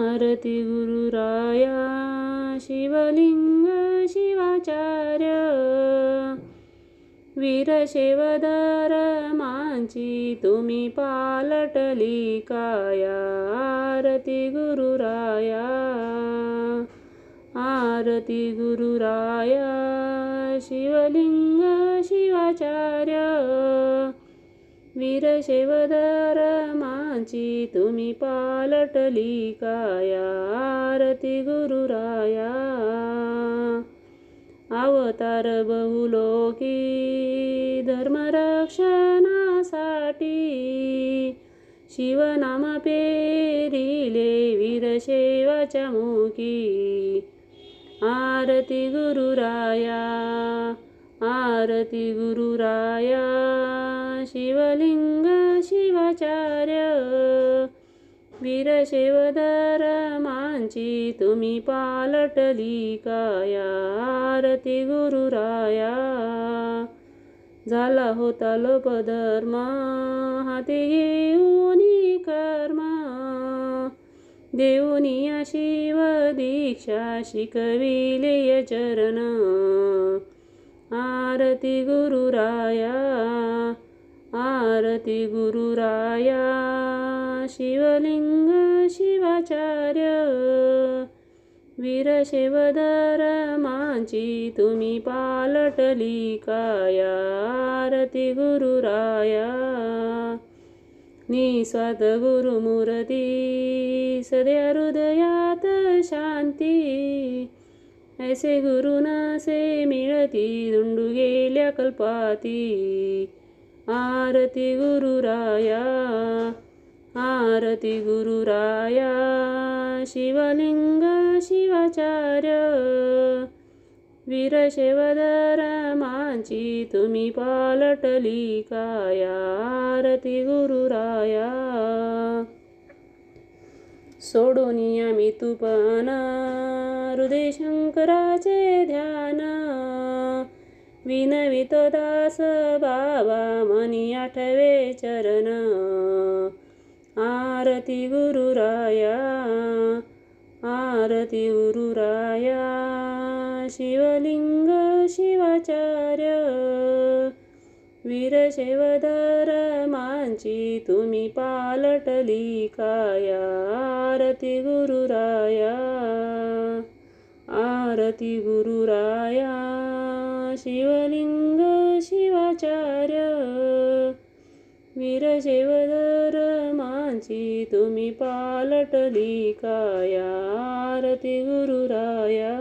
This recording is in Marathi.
आरती गुरुराया शिवलिंग शिवाचार्य वीरशैवधर मांची तुम्ही पालटली काया आरती गुरुराया आरती गुरुराया शिवलिंग शिवाचार्य वीरशैवधर मांची तुम्ही पालटली काया आरती गुरुराया अवतार बहुलोकी धर्मरक्षणासाठी शिवनाम पेरिले वीरशैवाच्या मुखी आरती गुरुराया आरती गुरुराया शिवलिंग शिवाचार्य वीरशैवधर मांची तुम्ही पालटली काया आरती गुरुराया झाला होता लोपधर्म हाती घेऊनी कर्म देऊनिया शिव दीक्षा शिकविले चरण आरती गुरुराया आरती गुरुराया शिवलिंग शिवाचार्य वीरशैवधर मांची तुम्ही पालटली काया आरती गुरुराया निस्वार्थ गुरुमूर्ती सद्या हृदयात शांती ऐसे गुरु नसे मिळती दुंडू गेल्या कल्पाती आरती गुरुराया आरती गुरुराया शिवलिंग शिवाचार्य वीरशैवधर मांची तुम्ही पालटली काया आरती गुरुराया सोडूनिया मी तुपन हृदय शंकराचे ध्यान विनवितो दास बाबा मनी आठवे चरण आरती गुरुराया आरती गुरुराया शिवलिंग शिवाचार्य वीरशैवधर मांची तुम्ही पालटली काया आरती गुरुराया आरती गुरुराया शिवलिंग शिवाचार्य वीरशैवधर मांची तुम्ही पालटली काया आरती गुरुराया